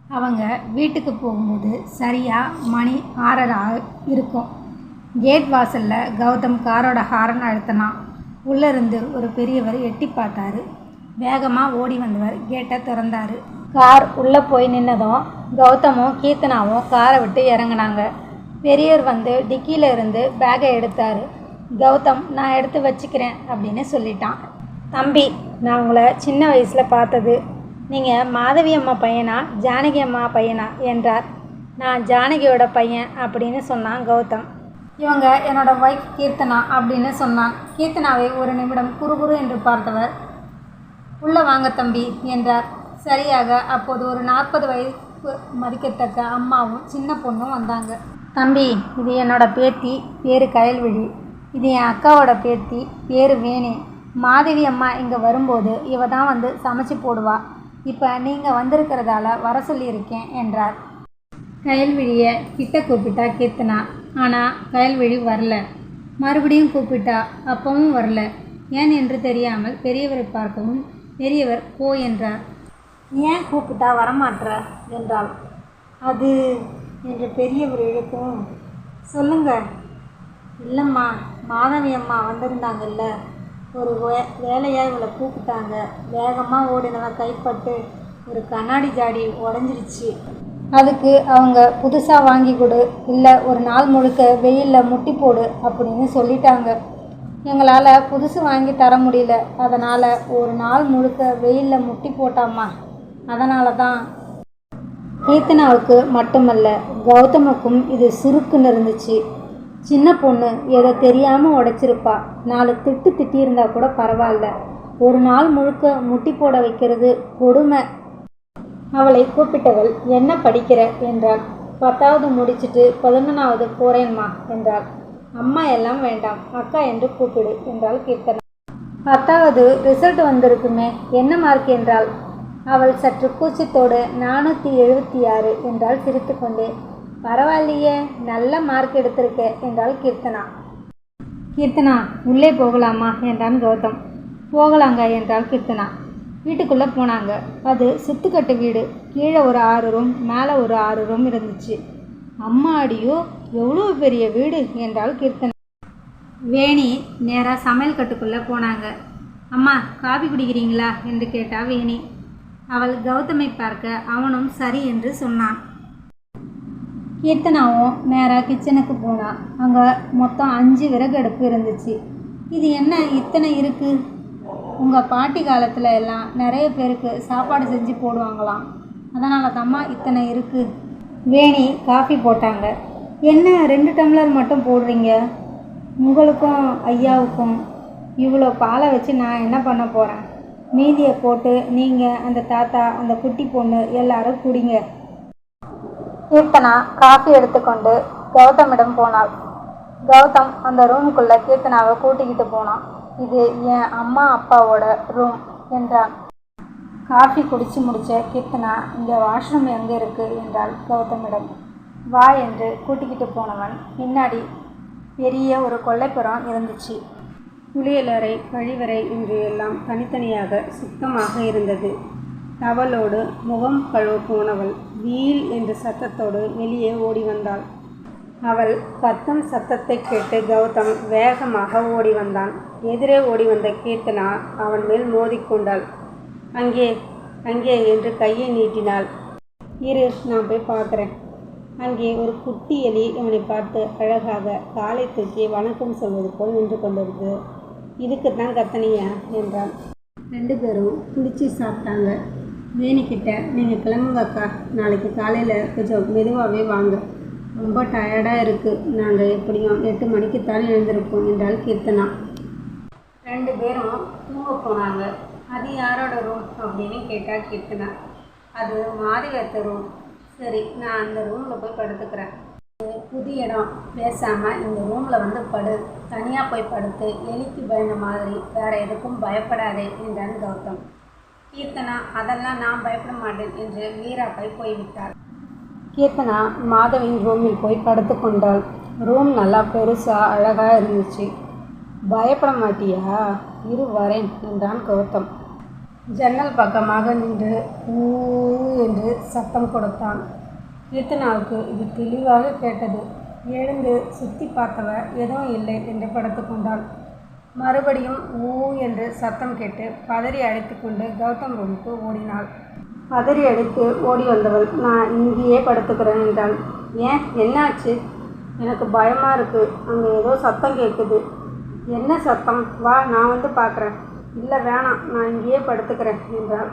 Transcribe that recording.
அவங்க வீட்டுக்கு போகும்போது சரியாக மணி 6:30 இருக்கும். கேட் வாசலில் கௌதம் காரோட ஹாரன் அழுத்தினான். உள்ளேருந்து ஒரு பெரியவர் எட்டி பார்த்தாரு. வேகமாக ஓடி வந்தவர் கேட்டை திறந்தார். கார் உள்ளே போய் நின்னதும் கௌதமும் கீர்த்தனாவும் காரை விட்டு இறங்கினாங்க. பெரியவர் வந்து டிக்கியில் இருந்து பேக்கை எடுத்தார். கௌதம், நான் எடுத்து வச்சுக்கிறேன் அப்படின்னு சொல்லிட்டான். தம்பி, நான் உங்களை சின்ன வயசில் பார்த்தது. நீங்கள் மாதவி அம்மா பையனா ஜானகி அம்மா பையனா என்றார். நான் ஜானகியோட பையன் அப்படின்னு சொன்னான் கௌதம். இவங்க என்னோட ஒய்ஃப் கீர்த்தனா அப்படின்னு சொன்னான். கீர்த்தனாவை ஒரு நிமிடம் குறுகுறு என்று பார்த்தவர், உள்ளே வாங்க தம்பி என்றார். சரியாக அப்போது ஒரு 40 வயசு மதிக்கத்தக்க அம்மாவும் சின்ன பொண்ணும் வந்தாங்க. தம்பி, இது என்னோட பேத்தி, பேர் கயல்விழி. இது என் அக்காவோட பேத்தி, பேர் வேணி. மாதவி அம்மா இங்கே வரும்போது இவ தான் வந்து சமைச்சு போடுவா. இப்போ நீங்கள் வந்திருக்கிறதால வர சொல்லியிருக்கேன் என்றார். கயல்விழியை கிட்ட கூப்பிட்டா கீர்த்தனா. ஆனால் கயல்விழி வரல. மறுபடியும் கூப்பிட்டா, அப்பவும் வரல. ஏன் என்று தெரியாமல் பெரியவரை பார்க்கவும் பெரியவர் போ என்றார். ஏன் கூப்பிட்டா வரமாட்ற என்றாள். அது என்று பெரியவர் இழுக்கவும், சொல்லுங்க. இல்லைம்மா, மாதவி அம்மா வந்திருந்தாங்கல்ல, ஒரு வேலையாக இவளை கூப்பிட்டாங்க. வேகமாக ஓடினவன் கைப்பட்டு ஒரு கண்ணாடி ஜாடி உடஞ்சிருச்சு. அதுக்கு அவங்க புதுசாக வாங்கி கொடு, இல்லை ஒரு நாள் முழுக்க வெயிலில் முட்டி போடு அப்படின்னு சொல்லிட்டாங்க. எங்களால் புதுசு வாங்கி தர முடியல. அதனால் ஒரு நாள் முழுக்க வெயிலில் முட்டி போட்டாம்மா. அதனால தான். கீர்த்தனாவுக்கு மட்டுமல்ல, கௌதமுக்கும் இது சுருக்குன்னு இருந்துச்சு. சின்ன பொண்ணு எதை தெரியாமல் உடைச்சிருப்பா. 4 திட்டு திட்டியிருந்தா கூட பரவாயில்ல. ஒரு நாள் முழுக்க முட்டி போட வைக்கிறது கொடுமை. அவளை கூப்பிட்டவள், என்ன படிக்கிற என்றாள். 10வது முடிச்சுட்டு 11வது போகிறேன்மா என்றாள். அம்மா எல்லாம் வேண்டாம், அக்கா என்று கூப்பிடு என்றாள் கீர்த்தனா. 10வது ரிசல்ட் வந்திருக்குமே, என்ன மார்க் என்றாள். அவள் சற்று கூச்சத்தோடு 476 என்றால் சிரித்து கொண்டே. பரவாயில்லையே, நல்ல மார்க் எடுத்திருக்க என்றாள் கீர்த்தனா. கீர்த்தனா, உள்ளே போகலாமா என்றான் கௌதம். போகலாங்க என்றாள் கீர்த்தனா. வீட்டுக்குள்ளே போனாங்க. அது சுத்துக்கட்டு வீடு. கீழே ஒரு 6 ரூம், மேலே ஒரு 6 ரூம் இருந்துச்சு. அம்மா அடியோ, எவ்வளோ பெரிய வீடு என்றாள் கீர்த்தனா. வேணி நேராக சமையல் கட்டுக்குள்ளே போனாங்க. அம்மா, காபி குடிக்கிறீங்களா என்று கேட்டா வேணி. அவள் கௌதமை பார்க்க அவனும் சரி என்று சொன்னான். கீர்த்தனாவும் நேராக கிச்சனுக்கு போனான். அங்கே மொத்தம் 5 விறகு அடுப்பு இருந்துச்சு. இது என்ன இத்தனை இருக்குது? உங்கள் பாட்டி காலத்தில் எல்லாம் நிறைய பேருக்கு சாப்பாடு செஞ்சு போடுவாங்களாம். அதனால தாம்மா இத்தனை இருக்குது. வேணி காஃபி போட்டாங்க. என்ன 2 டம்ளர் மட்டும் போடுறீங்க? உங்களுக்கும் ஐயாவுக்கும். இவ்வளோ பாலை வச்சு நான் என்ன பண்ண போகிறேன்? மீதியை போட்டு நீங்கள், அந்த தாத்தா, அந்த குட்டி பொண்ணு எல்லாரும் குடிங்க. கீர்த்தனா காஃபி எடுத்துக்கொண்டு கௌதமிடம் போனாள். கௌதம் அந்த ரூமுக்குள்ளே கீர்த்தனாவை கூட்டிக்கிட்டு போனான். இது என் அம்மா அப்பாவோட ரூம் என்றான். காஃபி குடித்து முடித்த கீர்த்தனா, இங்கே வாஷ்ரூம் எங்கே இருக்குது என்றாள் கௌதமிடம். வா என்று கூட்டிக்கிட்டு போனவன் பின்னாடி பெரிய ஒரு கொல்லைப்புறம் இருந்துச்சு. குளியலறை, கழிவறை என்று எல்லாம் தனித்தனியாக சுத்தமாக இருந்தது. டவலோடு முகம் கழுவ போனவள் வீல் என்ற சத்தத்தோடு வெளியே ஓடி வந்தாள். அவள் கத்தும் சத்தத்தை கேட்டு கௌதம் வேகமாக ஓடி வந்தான். எதிரே ஓடி வந்த கீர்த்தனா அவன் மேல் மோதிக்கொண்டாள். அங்கே அங்கே என்று கையை நீட்டினாள். இரு, நான் போய் பார்க்குறேன். அங்கே ஒரு குட்டி எலி இவனை பார்த்து அழகாக காலை தூக்கி வணக்கம் சொல்வது போல் நின்று கொண்டிருந்தது. இதுக்குத்தான் கத்தனியா என்றான். 2 பேரும் குடிச்சு சாப்பிட்டாங்க. வேணிக்கிட்ட, நீங்கள் கிளம்புங்க அக்கா, நாளைக்கு காலையில் கொஞ்சம் மெதுவாகவே வாங்க, ரொம்ப டயர்டாக இருக்குது. நாங்கள் எப்படியும் 8 மணிக்குத்தான் எழுந்திருப்போம் என்றாள் கீர்த்தனா. 2 பேரும் தூங்க போனாங்க. அது யாரோட ரூம் அப்படின்னு கேட்டால் கீர்த்தனா. அது மாதவி ரூம். சரி, நான் அந்த ரூமில் போய் படுத்துக்கிறேன். புது இடம், பேசாமல் இந்த ரூமில் வந்து படு. தனியாக போய் படுத்து எலிக்கு பயந்த மாதிரி வேறு எதுக்கும் பயப்படாதே என்றான் கௌதம். கீர்த்தனா, அதெல்லாம் நான் பயப்பட மாட்டேன் என்று வீராப்பாய் போய்விட்டாள். கீர்த்தனா மாதவியின் ரூமில் போய் படுத்து கொண்டாள். ரூம் நல்லா பெருசாக அழகாக இருந்துச்சு. பயப்பட மாட்டியா? இரு வரேன் என்றான் கௌதம். ஜன்னல் பக்கமாக நின்று ஊ என்று சத்தம் கொடுத்தான். கீர்த்தனாவுக்கு இது தெளிவாக கேட்டது. எழுந்து சுற்றி பார்த்தவ எதுவும் இல்லை என்று படுத்து கொண்டாள். மறுபடியும் ஊ என்று சத்தம் கேட்டு பதறி அடித்து கொண்டு கௌதம் ரூமுக்கு ஓடினாள். பதறி அடித்து ஓடி வந்தவள், நான் இங்கேயே படுத்துக்கிறேன் என்றாள். ஏன், என்னாச்சு? எனக்கு பயமாக இருக்குது. அங்கே ஏதோ சத்தம் கேட்குது. என்ன சத்தம்? வா, நான் வந்து பார்க்குறேன். இல்லை வேணாம், நான் இங்கேயே படுத்துக்கிறேன் என்றாள்.